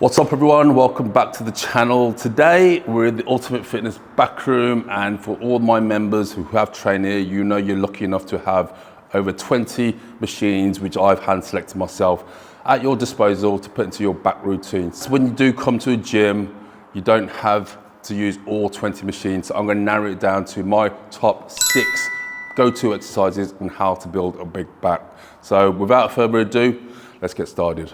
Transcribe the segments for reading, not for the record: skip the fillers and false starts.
What's up everyone, welcome back to the channel. Today we're in the Ultimate Fitness back room, and for all my members who have trained here, you know you're lucky enough to have over 20 machines which I've hand selected myself at your disposal to put into your back routine. So when you do come to a gym, you don't have to use all 20 machines. So I'm going to narrow it down to my top 6 go-to exercises on how to build a big back. So without further ado, let's get started.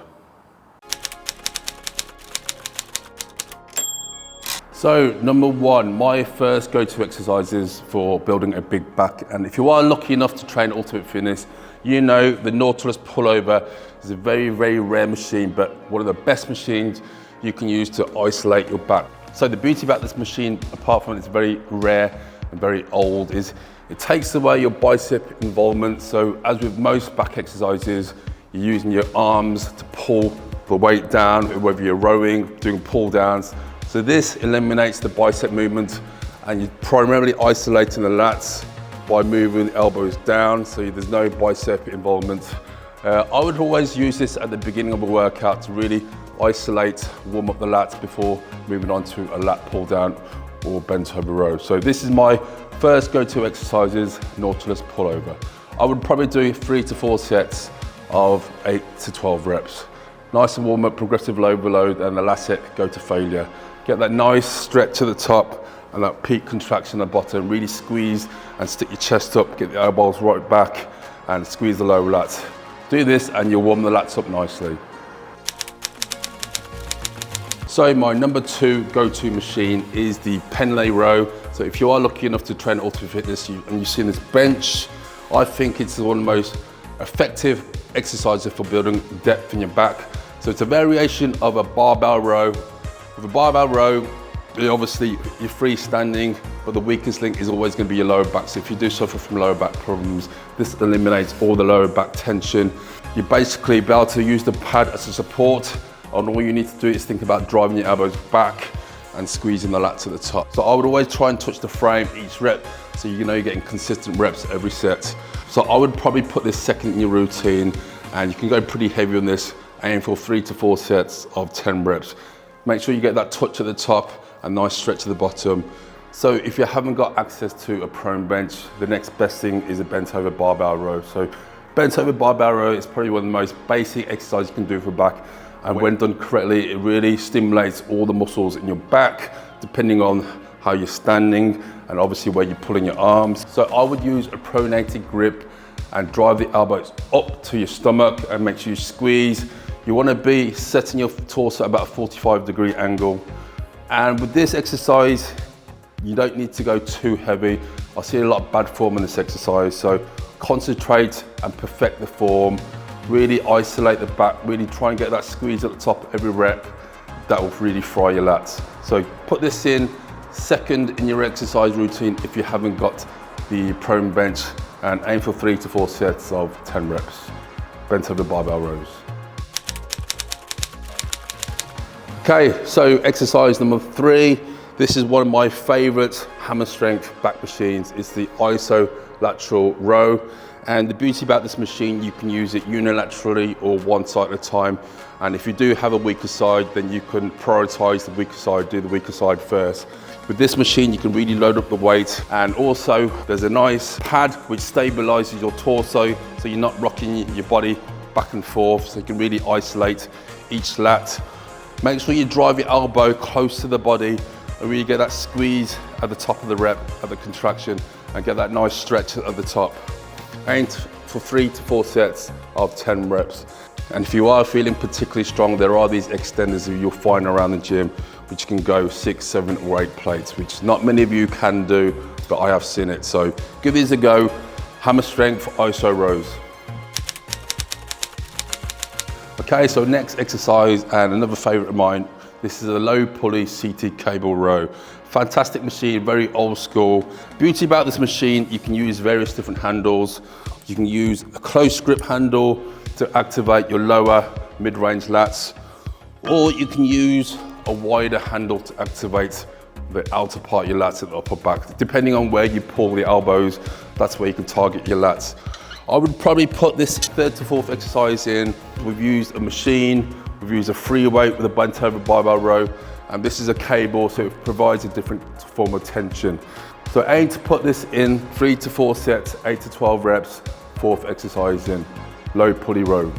So number one, my first go-to exercises for building a big back. And if you are lucky enough to train Ultimate Fitness, you know the Nautilus Pullover is a very, very rare machine, but one of the best machines you can use to isolate your back. So the beauty about this machine, apart from it's very rare and very old, is it takes away your bicep involvement. So as with most back exercises, you're using your arms to pull the weight down, whether you're rowing, doing pull downs. So this eliminates the bicep movement, and you're primarily isolating the lats by moving the elbows down, so there's no bicep involvement. I would always use this at the beginning of a workout to really isolate, warm up the lats before moving on to a lat pull down or bent over row. So this is my first go-to exercises, Nautilus Pullover. I would probably do 3 to 4 sets of 8 to 12 reps. Nice and warm up, progressive overload, and the last set go to failure. Get that nice stretch at the top and that peak contraction at the bottom. Really squeeze and stick your chest up, get the elbows right back and squeeze the lower lats. Do this and you'll warm the lats up nicely. So my number 2 go-to machine is the Penlay Row. So if you are lucky enough to train Ultimate Fitness and you've seen this bench, I think it's one of the most effective exercises for building depth in your back. So it's a variation of a barbell row. With a barbell row, obviously you're freestanding, but the weakest link is always going to be your lower back. So if you do suffer from lower back problems, this eliminates all the lower back tension. You basically be able to use the pad as a support, and all you need to do is think about driving your elbows back and squeezing the lats at the top. So I would always try and touch the frame each rep, so you know you're getting consistent reps every set. So I would probably put this second in your routine, and you can go pretty heavy on this, aim for 3 to 4 sets of 10 reps. Make sure you get that touch at the top and nice stretch at the bottom. So if you haven't got access to a prone bench, the next best thing is a bent over barbell row. So bent over barbell row is probably one of the most basic exercises you can do for back. And when done correctly, it really stimulates all the muscles in your back, depending on how you're standing and obviously where you're pulling your arms. So I would use a pronated grip and drive the elbows up to your stomach and make sure you squeeze. You want to be setting your torso at about a 45-degree angle. And with this exercise, you don't need to go too heavy. I see a lot of bad form in this exercise, so concentrate and perfect the form. Really isolate the back, really try and get that squeeze at the top every rep. That will really fry your lats. So put this in second in your exercise routine if you haven't got the prone bench, and aim for 3 to 4 sets of 10 reps. Bent over barbell rows. Okay, so exercise number 3. This is one of my favorite hammer strength back machines. It's the ISO Lateral Row. And the beauty about this machine, you can use it unilaterally or one side at a time. And if you do have a weaker side, then you can prioritize the weaker side, do the weaker side first. With this machine, you can really load up the weight. And also there's a nice pad which stabilizes your torso, so you're not rocking your body back and forth. So you can really isolate each lat. Make sure you drive your elbow close to the body and really get that squeeze at the top of the rep, at the contraction, and get that nice stretch at the top. Aim for 3 to 4 sets of 10 reps. And if you are feeling particularly strong, there are these extenders that you'll find around the gym, which can go 6, 7, or 8 plates, which not many of you can do, but I have seen it. So give these a go. Hammer strength ISO rows. Okay, so next exercise, and another favorite of mine, this is a low pulley seated cable row. Fantastic machine, very old school. Beauty about this machine, you can use various different handles. You can use a close grip handle to activate your lower mid-range lats, or you can use a wider handle to activate the outer part of your lats at the upper back. Depending on where you pull the elbows, that's where you can target your lats. I would probably put this 3rd to 4th exercise in. We've used a machine We've used a free weight with a bent over barbell row, and this is a cable, so it provides a different form of tension. So aim to put this in 3 to 4 sets, 8 to 12 reps, 4th exercise in low pulley row.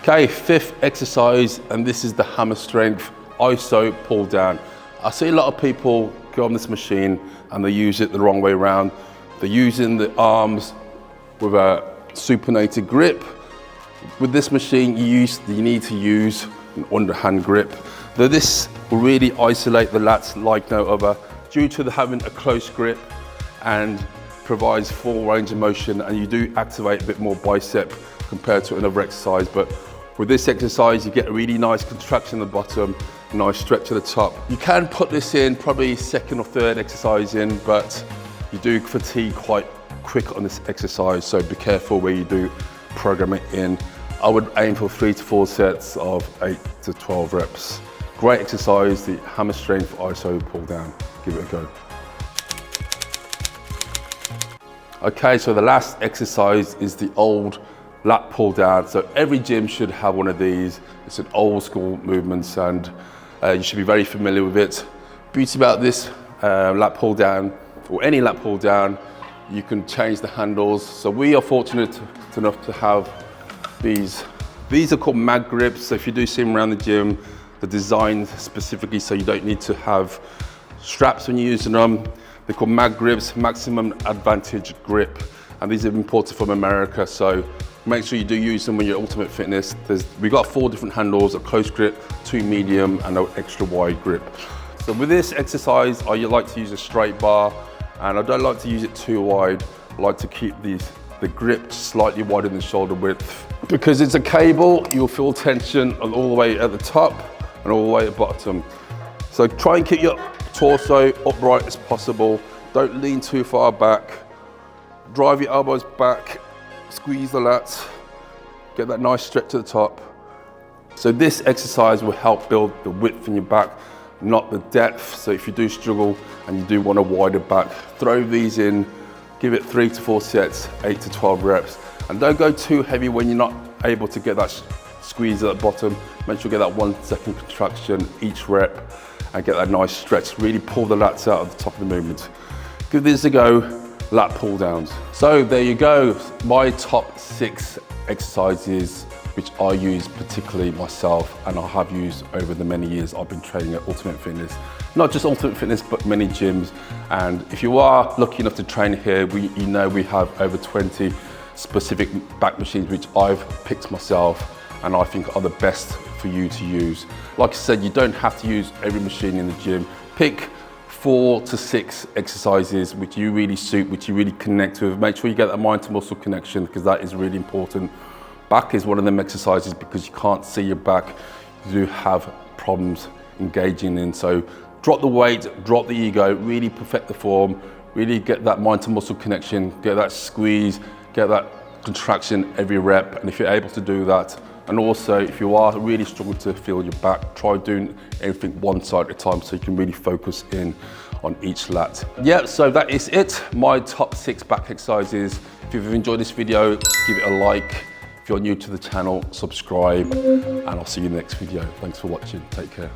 Okay, 5th exercise, and this is the hammer strength iso pull down. I see a lot of people go on this machine and they use it the wrong way around. They're using the arms with a supinated grip. With this machine, you need to use an underhand grip. This will really isolate the lats like no other due to having a close grip and provides full range of motion, and you do activate a bit more bicep compared to another exercise. But with this exercise, you get a really nice contraction at the bottom, a nice stretch at the top. You can put this in probably 2nd or 3rd exercise in, but you do fatigue quite quick on this exercise, so be careful where you do program it in. I would aim for 3 to 4 sets of 8 to 12 reps. Great exercise, the hammer strength iso pull down. Give it a go. Okay, so the last exercise is the old lat pull down. So every gym should have one of these. It's an old school movement, and you should be very familiar with it. Beauty about this lat pull down, or any lat pull down, you can change the handles. So we are fortunate enough to have these. These are called mag grips. So if you do see them around the gym, they're designed specifically so you don't need to have straps when you're using them. They're called mag grips, maximum advantage grip. And these are imported from America, so make sure you do use them when you're at Ultimate Fitness. We've got 4 different handles, a close grip, 2 medium, and an extra wide grip. So with this exercise, I like to use a straight bar, and I don't like to use it too wide. I like to keep the grip slightly wider than shoulder width. Because it's a cable, you'll feel tension all the way at the top and all the way at the bottom. So try and keep your torso upright as possible. Don't lean too far back. Drive your elbows back, squeeze the lats, get that nice stretch at the top. So this exercise will help build the width in your back, not the depth. So if you do struggle and you do want a wider back, throw these in, give it 3 to 4 sets, 8 to 12 reps. And don't go too heavy when you're not able to get that squeeze at the bottom. Make sure you get that 1 second contraction each rep and get that nice stretch. Really pull the lats out of the top of the movement. Give this a go. Lat pull downs. So there you go, my top 6 exercises which I use particularly myself, and I have used over the many years I've been training at Ultimate Fitness. Not just Ultimate Fitness, but many gyms. And if you are lucky enough to train here, you know we have over 20 specific back machines which I've picked myself and I think are the best for you to use. Like I said, you don't have to use every machine in the gym. Pick 4 to 6 exercises which you really suit, which you really connect with. Make sure you get that mind to muscle connection, because that is really important. Back is one of them exercises because you can't see your back. You do have problems engaging in. So drop the weight, drop the ego, really perfect the form, really get that mind to muscle connection, get that squeeze, get that contraction every rep. And if you're able to do that, and also if you are really struggling to feel your back, try doing everything one side at a time so you can really focus in on each lat. Yeah, so that is it, my top 6 back exercises. If you've enjoyed this video, give it a like. If you're new to the channel, subscribe, and I'll see you in the next video. Thanks for watching, take care.